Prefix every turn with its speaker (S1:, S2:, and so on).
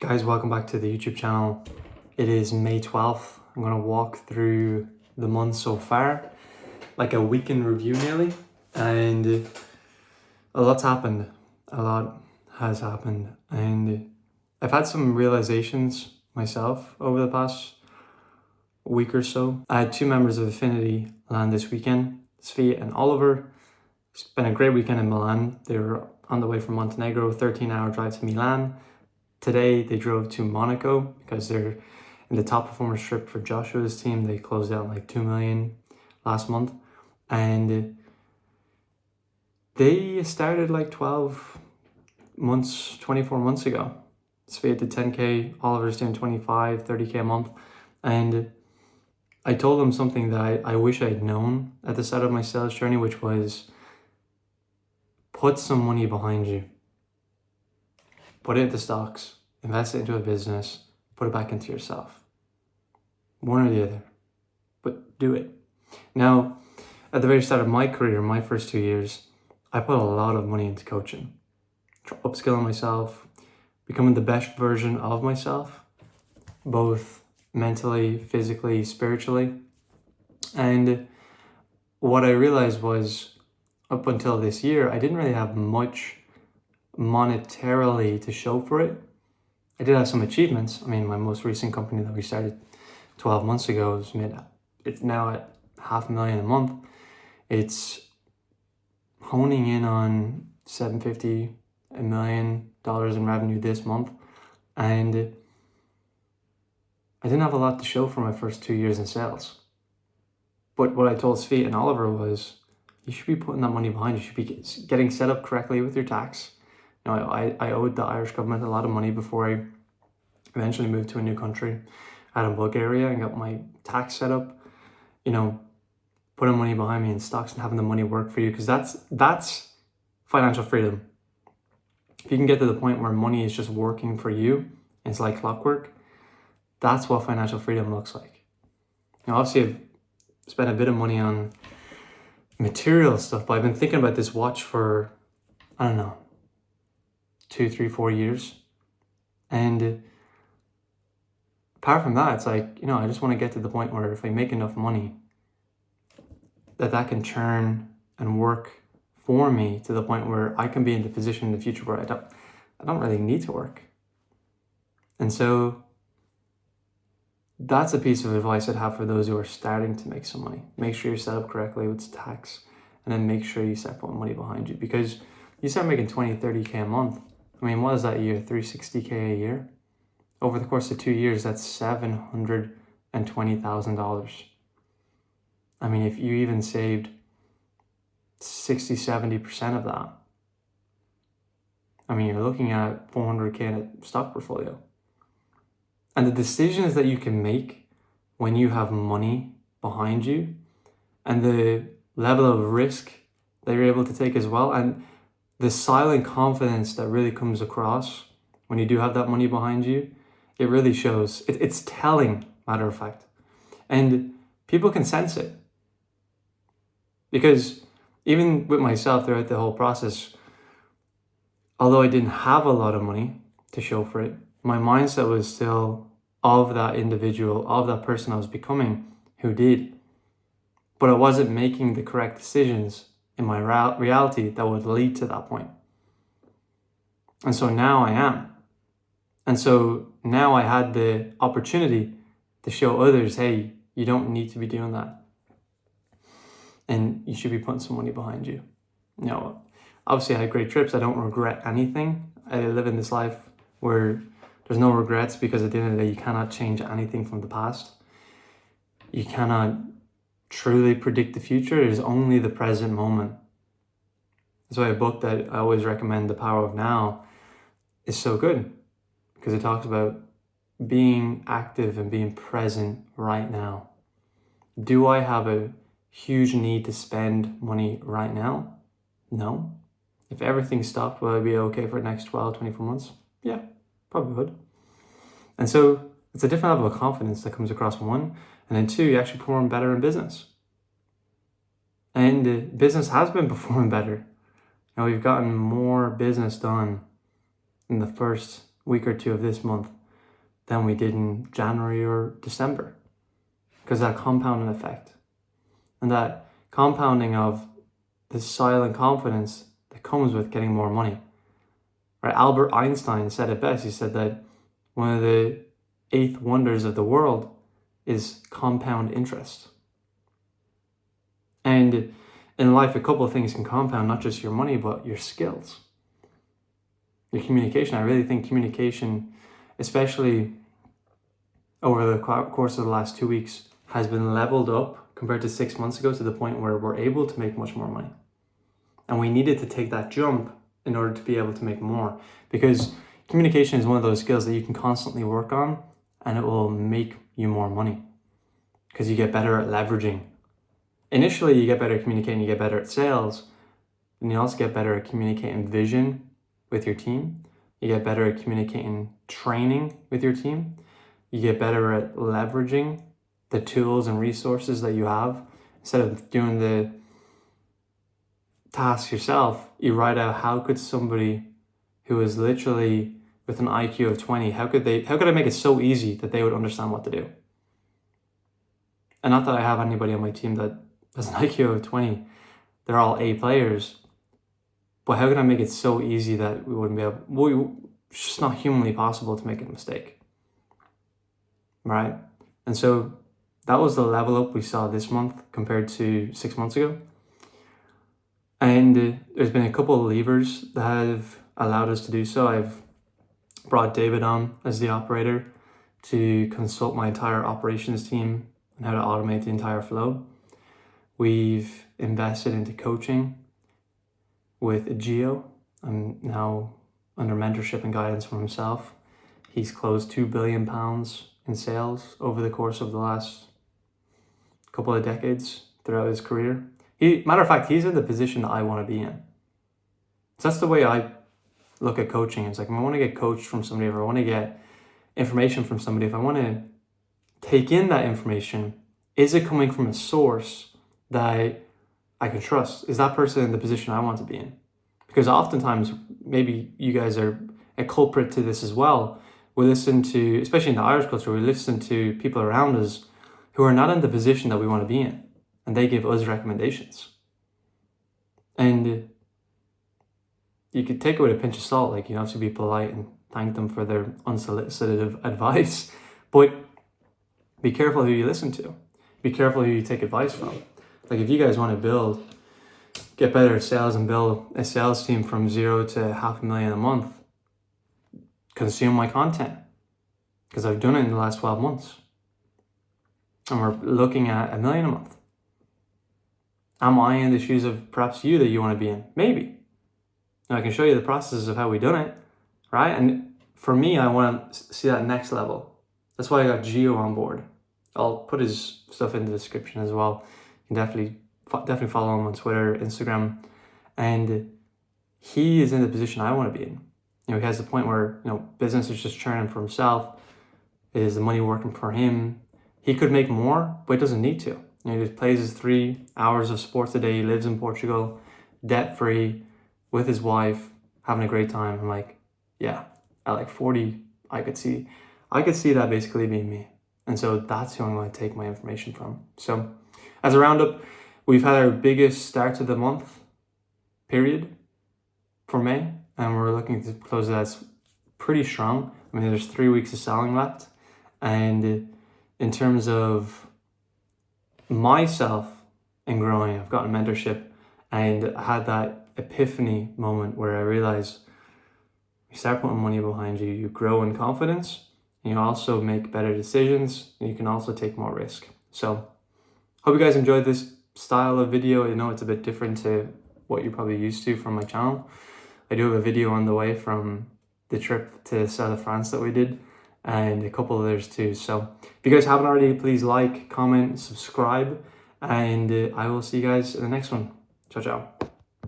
S1: Guys, welcome back to the YouTube channel. It is May 12th. I'm going to walk through the month so far, like a week in review nearly, and a lot's happened. A lot has happened, and I've had some realizations myself over the past week or so. I had two members of Affinity land this weekend, Svi and Oliver. It's been a great weekend in Milan. They were on the way from Montenegro, 13-hour drive to Milan. Today, they drove to Monaco because they're in the top performer strip for Joshua's team. They closed out like 2 million last month. And they started like 24 months ago. Svea did 10K, Oliver's doing 25, 30K a month. And I told them something that I wish I'd known at the start of my sales journey, which was put some money behind you. Put it into stocks, invest it into a business, put it back into yourself. One or the other, but do it. Now, at the very start of my career, my first 2 years, I put a lot of money into coaching, upskilling myself, becoming the best version of myself, both mentally, physically, spiritually. And what I realized was, up until this year, I didn't really have much monetarily to show for it. I did have some achievements. I mean, my most recent company that we started 12 months ago it's now at $500,000 a month. It's honing in on $750 million in revenue this month. And I didn't have a lot to show for my first 2 years in sales. But what I told Svi and Oliver was, you should be putting that money behind you. You should be getting set up correctly with your tax. You know, I owed the Irish government a lot of money before I eventually moved to a new country out in Bulgaria and got my tax set up. You know, putting money behind me in stocks and having the money work for you, because that's financial freedom. If you can get to the point where money is just working for you, and it's like clockwork, that's what financial freedom looks like. Now, obviously, I've spent a bit of money on material stuff, but I've been thinking about this watch for, I don't know, 2, 3, 4 years. And apart from that, it's like, I just want to get to the point where if I make enough money, that can churn and work for me to the point where I can be in the position in the future where I don't really need to work. And so that's a piece of advice I'd have for those who are starting to make some money. Make sure you're set up correctly with tax, and then make sure you start putting money behind you, because you start making 20, 30K a month. I mean, what is that a year? 360K a year? Over the course of 2 years, that's $720,000. I mean, if you even saved 60, 70% of that, I mean, you're looking at 400K in a stock portfolio. And the decisions that you can make when you have money behind you, and the level of risk that you're able to take as well, and the silent confidence that really comes across when you do have that money behind you, it really shows. It's telling, matter of fact. And people can sense it. Because even with myself throughout the whole process, although I didn't have a lot of money to show for it, my mindset was still of that individual, of that person I was becoming who did. But I wasn't making the correct decisions in my reality that would lead to that point. And so now I am. And so now I had the opportunity to show others, hey, you don't need to be doing that. And you should be putting some money behind you. Obviously I had great trips. I don't regret anything. I live in this life where there's no regrets, because at the end of the day, you cannot change anything from the past. You cannot truly predict the future. It is only the present moment. That's why a book that I always recommend, The Power of Now, is so good, because it talks about being active and being present right now. Do I have a huge need to spend money right now? No. If everything stopped, will I be okay for the next 12, 24 months? Yeah, probably would. And so it's a different level of confidence that comes across, one. And then two, you actually perform better in business. And business has been performing better. We've gotten more business done in the first week or two of this month than we did in January or December. Because that compounding effect and that compounding of the silent confidence that comes with getting more money. Right? Albert Einstein said it best. He said that one of the 8th wonders of the world is compound interest. And in life, a couple of things can compound, not just your money, but your skills, your communication. I really think communication, especially over the course of the last 2 weeks, has been leveled up compared to 6 months ago to the point where we're able to make much more money. And we needed to take that jump in order to be able to make more, because communication is one of those skills that you can constantly work on and it will make you more money because you get better at leveraging. Initially, you get better at communicating, you get better at sales, and you also get better at communicating vision with your team. You get better at communicating training with your team. You get better at leveraging the tools and resources that you have. Instead of doing the task yourself, you write out how could somebody who is literally with an IQ of 20, how could I make it so easy that they would understand what to do? And not that I have anybody on my team that has an IQ of 20, they're all A players, but how can I make it so easy that we wouldn't be able, it's just not humanly possible to make a mistake, right? And so that was the level up we saw this month compared to 6 months ago. And there's been a couple of levers that have allowed us to do so. I've brought David on as the operator to consult my entire operations team on how to automate the entire flow. We've invested into coaching with Gio. I'm now under mentorship and guidance from himself. He's closed £2 billion in sales over the course of the last couple of decades throughout his career. Matter of fact, he's in the position that I want to be in. So that's the way I look at coaching. It's like, if I want to get coached from somebody, if I want to get information from somebody, if I want to take in that information, is it coming from a source that I can trust? Is that person in the position I want to be in? Because oftentimes, maybe you guys are a culprit to this as well. We listen to, especially in the Irish culture, we listen to people around us who are not in the position that we want to be in, and they give us recommendations. And you could take it with a pinch of salt, like you have to be polite and thank them for their unsolicited advice, but be careful who you listen to. Be careful who you take advice from. Like if you guys want to get better at sales and build a sales team from 0 to $500,000 a month, consume my content, because I've done it in the last 12 months. And we're looking at $1 million a month. Am I in the shoes of perhaps you that you want to be in? Maybe. Now I can show you the processes of how we done it, right? And for me, I want to see that next level. That's why I got Gio on board. I'll put his stuff in the description as well. You can definitely follow him on Twitter, Instagram, and he is in the position I want to be in. He has the point where business is just churning for himself. Is the money working for him? He could make more, but he doesn't need to. He just plays his 3 hours of sports a day. He lives in Portugal, debt free, with his wife, having a great time. I'm like, yeah, at like 40, I could see that basically being me. And so that's who I'm going to take my information from. So as a roundup, we've had our biggest start of the month period for May, and we're looking to close that pretty strong. I mean, there's 3 weeks of selling left. And in terms of myself and growing, I've gotten mentorship, and I had that epiphany moment where I realized you start putting money behind you, you grow in confidence, and you also make better decisions, and you can also take more risk. So hope you guys enjoyed this style of video. I know it's a bit different to what you're probably used to from my channel. I do have a video on the way from the trip to the south of France that we did, and a couple others too. So if you guys haven't already, please like, comment, subscribe, and I will see you guys in the next one. Ciao, ciao.